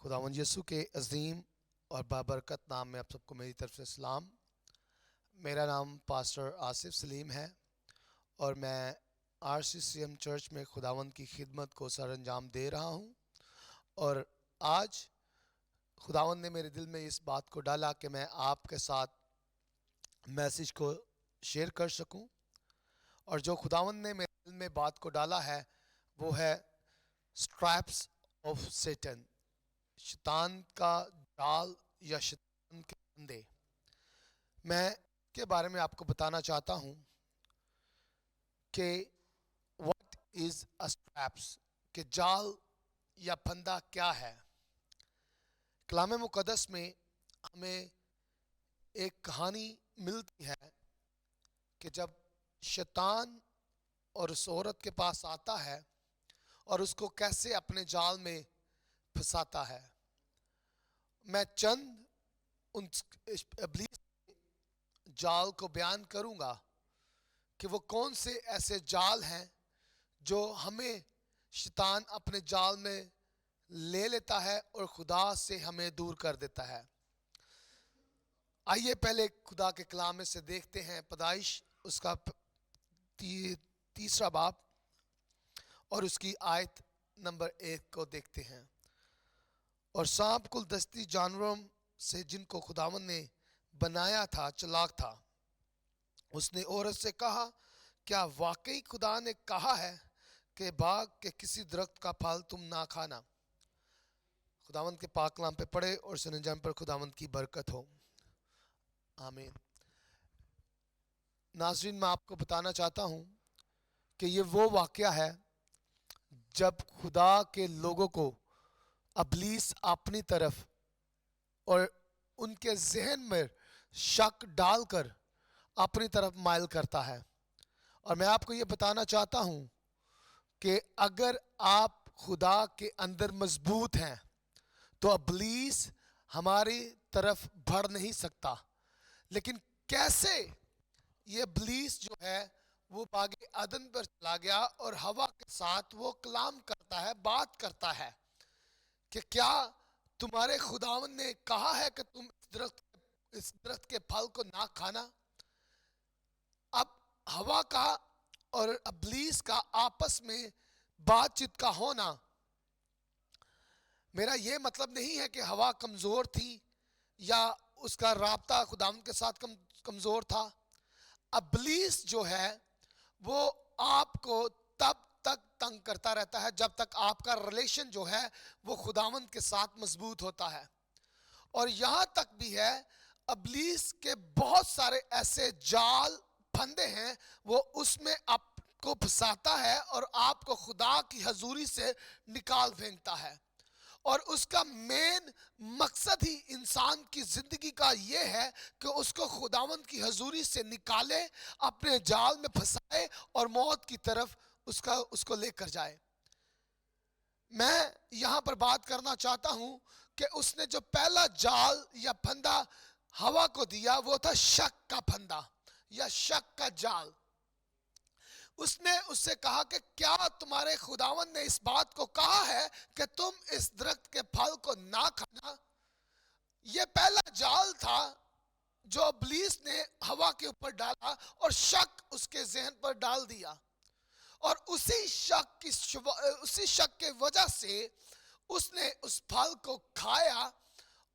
خداوند یسوع کے عظیم اور بابرکت نام میں آپ سب کو میری طرف سے سلام۔ میرا نام پاسٹر آصف سلیم ہے اور میں RCCM چرچ میں خداوند کی خدمت کو سر انجام دے رہا ہوں۔ اور آج خداوند نے میرے دل میں اس بات کو ڈالا کہ میں آپ کے ساتھ میسیج کو شیئر کر سکوں، اور جو خداوند نے میرے دل میں بات کو ڈالا ہے وہ ہے اسٹریپس آف سیٹن، شیطان کا جال یا شیطان کے پھندے۔ میں کے بارے میں آپ کو بتانا چاہتا ہوں کہ واٹ از اے اسٹریپس، کہ جال یا پھندا کیا ہے۔ کلام مقدس میں ہمیں ایک کہانی ملتی ہے کہ جب شیطان اور اس عورت کے پاس آتا ہے اور اس کو کیسے اپنے جال میں پھنساتا ہے۔ میں چند ان ابلیس کے جال کو بیان کروں گا کہ وہ کون سے ایسے جال ہیں جو ہمیں شیطان اپنے جال میں لے لیتا ہے اور خدا سے ہمیں دور کر دیتا ہے۔ آئیے پہلے خدا کے کلام میں سے دیکھتے ہیں پیدائش اس کا 3 باب اور اس کی آیت نمبر 1 کو دیکھتے ہیں۔ اور سانپ کل دستی جانوروں سے جن کو خداوند نے بنایا تھا چلاک تھا، اس نے عورت سے کہا، کیا واقعی خدا نے کہا ہے کہ باغ کے کسی درخت کا پھل تم نہ کھانا؟ خداوند کے پاک کلام پہ پڑھے اور سر انجام پر خداوند کی برکت ہو، آمین۔ ناظرین، میں آپ کو بتانا چاہتا ہوں کہ یہ وہ واقعہ ہے جب خدا کے لوگوں کو ابلیس اپنی طرف اور ان کے ذہن میں شک ڈال کر اپنی طرف مائل کرتا ہے۔ اور میں آپ کو یہ بتانا چاہتا ہوں کہ اگر آپ خدا کے اندر مضبوط ہیں تو ابلیس ہماری طرف بڑھ نہیں سکتا۔ لیکن کیسے یہ ابلیس جو ہے وہ باغ عدن پر چلا گیا اور ہوا کے ساتھ وہ کلام کرتا ہے، بات کرتا ہے کہ کیا تمہارے خداوند نے کہا ہے کہ تم اس درخت کے پھل کو نہ کھانا؟ اب ہوا کا اور ابلیس کا آپس میں بات چیت کا ہونا، میرا یہ مطلب نہیں ہے کہ ہوا کمزور تھی یا اس کا رابطہ خداوند کے ساتھ کمزور تھا۔ ابلیس جو ہے وہ آپ کو تب تک تنگ کرتا رہتا ہے جب تک آپ کا ریلیشن جو ہے وہ خداوند کے ساتھ مضبوط ہوتا ہے۔ اور یہاں تک بھی ہے ابلیس کے بہت سارے ایسے جال پھندے ہیں، وہ اس میں آپ کو پھنساتا ہے اور آپ کو خدا کی حضوری سے نکال پھینکتا ہے۔ اور اس کا مین مقصد ہی انسان کی زندگی کا یہ ہے کہ اس کو خداوند کی حضوری سے نکالے، اپنے جال میں پھنسائے اور موت کی طرف اس کو لے کر جائے۔ میں یہاں پر بات کرنا چاہتا ہوں کہ اس نے جو پہلا جال یا پھندا ہوا کو دیا وہ تھا شک کا پھندا یا شک کا جال۔ اس نے اس سے کہا کہ کیا تمہارے خداوند نے اس بات کو کہا ہے کہ تم اس درخت کے پھل کو نہ کھانا؟ یہ پہلا جال تھا جو ابلیس نے ہوا کے اوپر ڈالا اور شک اس کے ذہن پر ڈال دیا، اور اسی شک کی وجہ سے اس نے اس پھل کو کھایا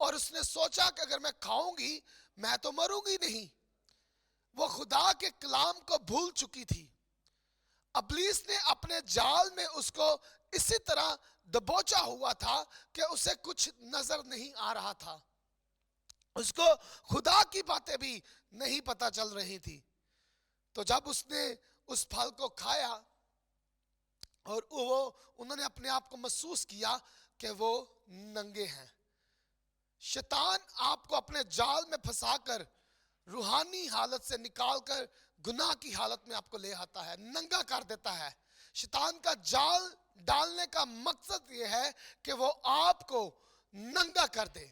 اور اس نے سوچا کہ اگر میں کھاؤں گی میں تو مروں گی نہیں۔ وہ خدا کے کلام کو بھول چکی تھی۔ ابلیس نے اپنے جال میں اس کو اسی طرح دبوچا ہوا تھا کہ اسے کچھ نظر نہیں آ رہا تھا، اس کو خدا کی باتیں بھی نہیں پتہ چل رہی تھی۔ تو جب اس نے اس پھل کو کھایا اور انہوں نے اپنے آپ کو محسوس کیا کہ وہ ننگے ہیں۔ شیطان آپ کو اپنے جال میں پھنسا کر روحانی حالت سے نکال کر گناہ کی حالت میں آپ کو لے آتا ہے، ننگا کر دیتا ہے۔ شیطان کا جال ڈالنے کا مقصد یہ ہے کہ وہ آپ کو ننگا کر دے،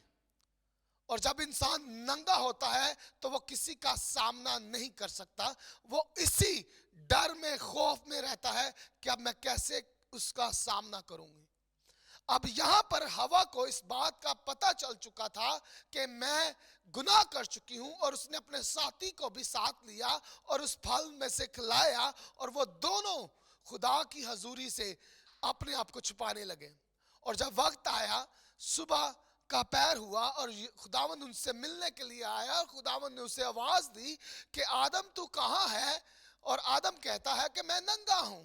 اور جب انسان ننگا ہوتا ہے تو وہ کسی کا سامنا نہیں کر سکتا، وہ اسی ڈر میں خوف میں رہتا ہے کہ اب میں کیسے اس کا سامنا کروں گی۔ اب یہاں پر ہوا کو اس بات کا پتہ چل چکا تھا کہ میں گناہ کر چکی ہوں، اور اس نے اپنے ساتھی کو بھی ساتھ لیا اور اس پھل میں سے کھلایا، اور وہ دونوں خدا کی حضوری سے اپنے آپ کو چھپانے لگے۔ اور جب وقت آیا، صبح کا پیر ہوا اور خداوند ان سے ملنے کے لیے آیا، اور خداوند نے اسے آواز دی کہ آدم تو کہاں ہے؟ اور آدم کہتا ہے کہ میں ننگا ہوں۔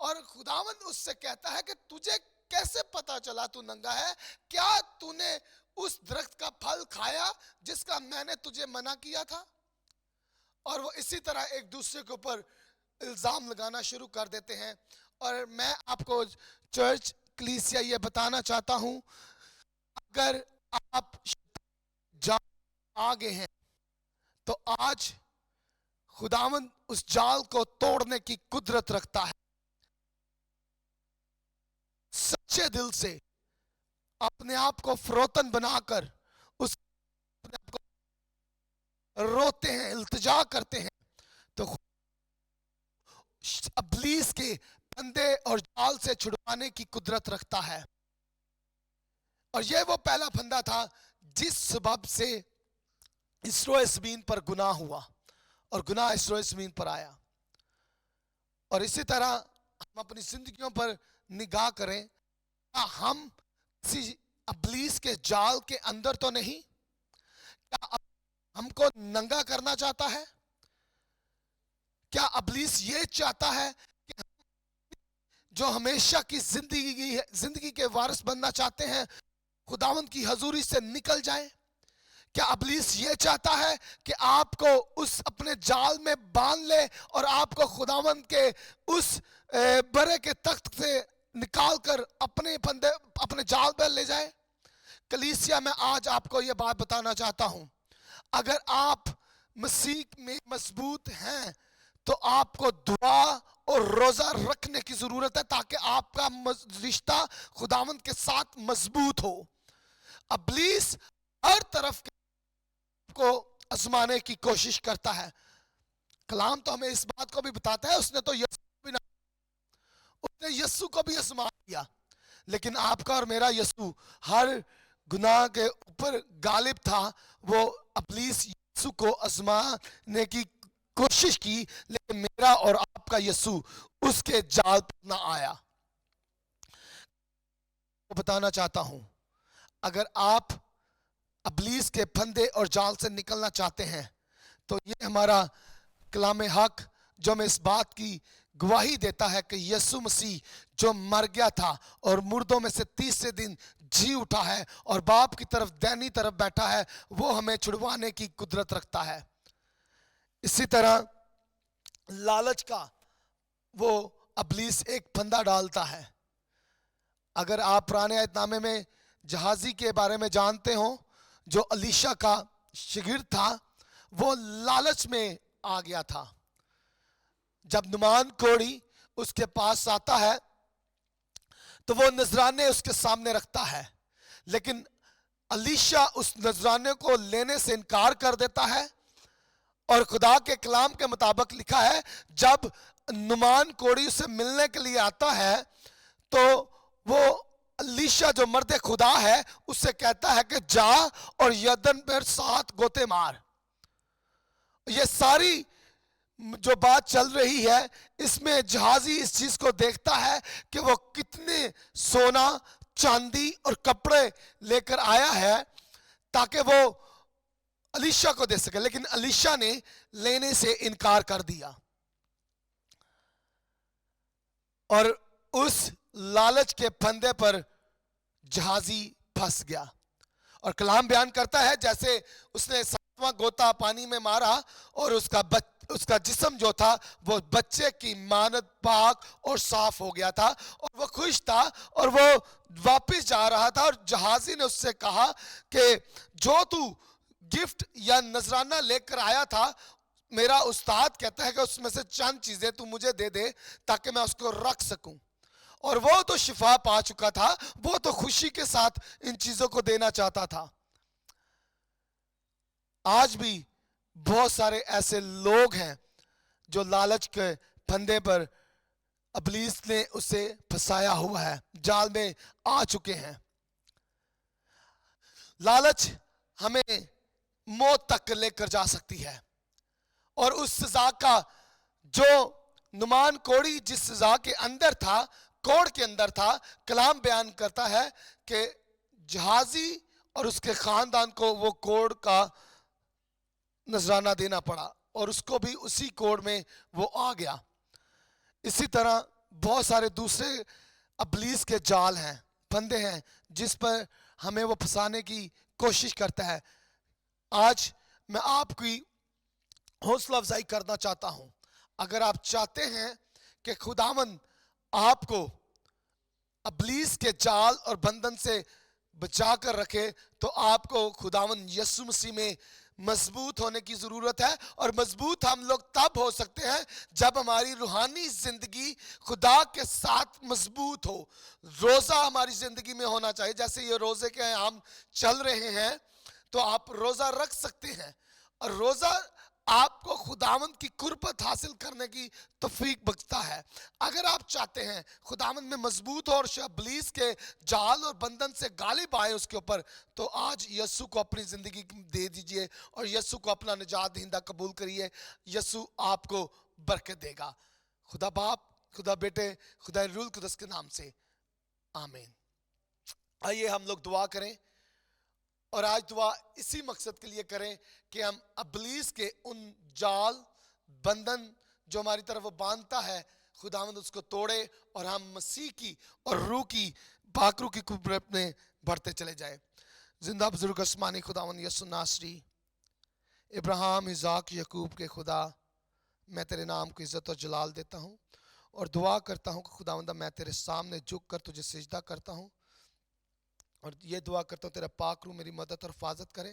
اور خداوند اس سے کہتا ہے کہ تجھے کیسے پتا چلا تو ننگا ہے؟ کیا تو نے اس درخت کا پھل کھایا جس کا میں نے تجھے منع کیا تھا؟ اور وہ اسی طرح ایک دوسرے کے اوپر الزام لگانا شروع کر دیتے ہیں۔ اور میں آپ کو چرچ کلیسیا یہ بتانا چاہتا ہوں، اگر آپ جال آگے ہیں تو آج خداوند اس جال کو توڑنے کی قدرت رکھتا ہے۔ سچے دل سے اپنے آپ کو فروتن بنا کر اس اپنے آپ کو روتے ہیں، التجا کرتے ہیں، تو ابلیس کے پھندے اور جال سے چھڑوانے کی قدرت رکھتا ہے۔ اور یہ وہ پہلا پھندا تھا جس سبب سے اسرائیل زمین پر گناہ ہوا اور گناہ اسرائیل زمین پر آیا۔ اور اسی طرح ہم اپنی زندگیوں پر نگاہ کریں، ہم کسی ابلیس کے جال کے اندر تو نہیں؟ کیا ہم کو ننگا کرنا چاہتا ہے؟ کیا ابلیس یہ چاہتا ہے کہ جو ہمیشہ کی زندگی کے وارث بننا چاہتے ہیں خداوند کی حضوری سے نکل جائیں؟ کیا ابلیس یہ چاہتا ہے کہ آپ کو اس اپنے جال میں باندھ لے اور آپ کو خداوند کے اس برے کے تخت سے نکال کر اپنے جال پر لے جائے؟ کلیسیا میں آج آپ کو یہ بات بتانا چاہتا ہوں، اگر آپ مسیح میں مضبوط ہیں تو آپ کو دعا اور روزہ رکھنے کی ضرورت ہے تاکہ آپ کا رشتہ خداوند کے ساتھ مضبوط ہو۔ ابلیس ہر طرف کو آزمانے کی کوشش کرتا ہے۔ کلام تو ہمیں اس بات کو بھی بتاتا ہے، اس نے یسوع کو بھی آزما دیا، لیکن آپ کا اور میرا یسوع ہر گناہ کے اوپر غالب تھا۔ وہ ابلیس یسوع کو آزمانے کی کوشش کی، لیکن میرا اور آپ کا یسوع اس کے جال پر نہ آیا۔ میں بتانا چاہتا ہوں، اگر آپ ابلیس کے پھندے اور جال سے نکلنا چاہتے ہیں تو یہ ہمارا کلام حق جو ہمیں اس بات کی گواہی دیتا ہے کہ یسوع مسیح جو مر گیا تھا اور مردوں میں سے تیسرے دن جی اٹھا ہے اور باپ کی طرف دینی طرف بیٹھا ہے، وہ ہمیں چھڑوانے کی قدرت رکھتا ہے۔ اسی طرح لالچ کا وہ ابلیس ایک پھندا ڈالتا ہے۔ اگر آپ پرانے عہد نامے میں جہازی کے بارے میں جانتے ہوں جو الیشا کا شاگرد تھا، وہ لالچ میں آ گیا تھا۔ جب نعمان کوڑی اس کے پاس آتا ہے تو وہ نذرانے اس کے سامنے رکھتا ہے، لیکن الیشا اس نذرانے کو لینے سے انکار کر دیتا ہے۔ اور خدا کے کلام کے مطابق لکھا ہے جب نعمان کوڑی اسے ملنے کے لیے آتا ہے تو وہ الیشا جو مرد خدا ہے اس سے کہتا ہے کہ جا اور یدن پر 7 گوتے مار۔ یہ ساری جو بات چل رہی ہے اس میں جہازی اس چیز کو دیکھتا ہے کہ وہ کتنے سونا چاندی اور کپڑے لے کر آیا ہے تاکہ وہ الیشا کو دے سکے، لیکن الیشا نے لینے سے انکار کر دیا اور اس لالچ کے پھندے پر جہازی پھنس گیا۔ اور کلام بیان کرتا ہے جیسے اس نے 7واں گوتا پانی میں مارا اور اس کا جسم جو تھا وہ بچے کی مانند پاک اور صاف ہو گیا تھا، اور وہ خوش تھا اور وہ واپس جا رہا تھا۔ اور جہازی نے اس سے کہا کہ جو تو گفٹ یا نذرانہ لے کر آیا تھا، میرا استاد کہتا ہے کہ اس میں سے چند چیزیں تو مجھے دے دے تاکہ میں اس کو رکھ سکوں۔ اور وہ تو شفا پا چکا تھا، وہ تو خوشی کے ساتھ ان چیزوں کو دینا چاہتا تھا۔ آج بھی بہت سارے ایسے لوگ ہیں جو لالچ کے پھندے پر ابلیس نے اسے پھنسایا ہوا ہے، جال میں آ چکے ہیں۔ لالچ ہمیں موت تک لے کر جا سکتی ہے، اور اس سزا کا جو نمان کوڑی جس سزا کے اندر تھا، کوڑ کے اندر تھا، کلام بیان کرتا ہے کہ جہازی اور اس کے خاندان کو وہ کوڑ کا نذرانہ دینا پڑا، اور اس کو بھی اسی کوڑ میں وہ آ گیا۔ اسی طرح بہت سارے دوسرے ابلیس کے جال ہیں، پھندے ہیں، جس پر ہمیں وہ پھنسانے کی کوشش کرتا ہے۔ آج میں آپ کی حوصلہ افزائی کرنا چاہتا ہوں، اگر آپ چاہتے ہیں کہ خداوند آپ کو ابلیس کے جال اور بندھن سے بچا کر رکھے، تو آپ کو خداوند یسوع مسیح میں مضبوط ہونے کی ضرورت ہے۔ اور مضبوط ہم لوگ تب ہو سکتے ہیں جب ہماری روحانی زندگی خدا کے ساتھ مضبوط ہو۔ روزہ ہماری زندگی میں ہونا چاہیے، جیسے یہ روزے کے ہم چل رہے ہیں تو آپ روزہ رکھ سکتے ہیں، اور روزہ آپ کو خداوند کی قربت حاصل کرنے کی توفیق بخشتا ہے۔ اگر آپ چاہتے ہیں خداوند میں مضبوط ہو اور ابلیس کے جال اور بندھن سے غالب آئے اس کے اوپر، تو آج یسوع کو اپنی زندگی دے دیجئے اور یسوع کو اپنا نجات دہندہ قبول کریے۔ یسوع آپ کو برکت دے گا۔ خدا باپ، خدا بیٹے، خدا روح القدس کے نام سے آمین۔ آئیے ہم لوگ دعا کریں، اور آج دعا اسی مقصد کے لیے کریں کہ ہم ابلیس کے ان جال بندھن جو ہماری طرف وہ باندھتا ہے، خداوند اس کو توڑے، اور ہم مسیح کی اور روح کی پاک روح کی قدرت میں بڑھتے چلے جائیں۔ زندہ بزرگ آسمانی خداوند یسوع ناصری، ابراہیم، اسحاق، یعقوب کے خدا، میں تیرے نام کو عزت اور جلال دیتا ہوں، اور دعا کرتا ہوں کہ خداوند میں تیرے سامنے جھک کر تجھے سجدہ کرتا ہوں، اور یہ دعا کرتا ہوں تیرا پاک روح میری مدد اور حفاظت کرے،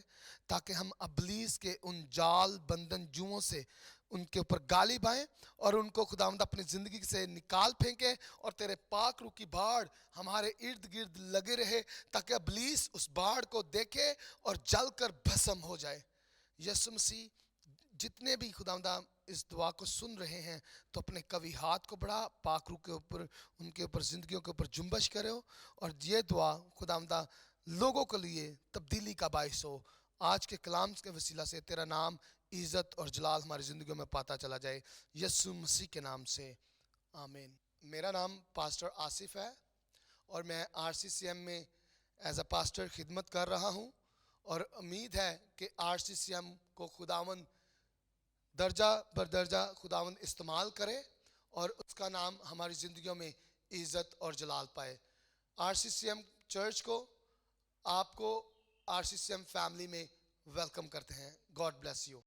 تاکہ ہم ابلیس کے ان جال بندھن جوؤں سے ان کے اوپر غالب آئیں، اور ان کو خداوند اپنی زندگی سے نکال پھینکے، اور تیرے پاک روح کی بھاڑ ہمارے ارد گرد لگے رہے، تاکہ ابلیس اس بھاڑ کو دیکھے اور جل کر بھسم ہو جائے۔ یسوع مسیح، جتنے بھی خداوندہ اس دعا کو سن رہے ہیں، تو اپنے قوی ہاتھ کو بڑھا، پاک روح کے اوپر، ان کے اوپر، زندگیوں کے اوپر جنبش کرے ہو، اور یہ دعا خداوندہ لوگوں کے لیے تبدیلی کا باعث ہو۔ آج کے کلام کے وسیلہ سے تیرا نام عزت اور جلال ہماری زندگیوں میں پاتا چلا جائے، یسوع مسیح کے نام سے آمین۔ میرا نام پاسٹر آصف ہے، اور میں RCCM میں ایز اے پاسٹر خدمت کر رہا ہوں، اور امید ہے کہ RCCM کو خداوند درجہ بر درجہ خداوند استعمال کرے، اور اس کا نام ہماری زندگیوں میں عزت اور جلال پائے۔ RCCM چرچ کو، آپ کو RCCM فیملی میں ویلکم کرتے ہیں۔ God bless you.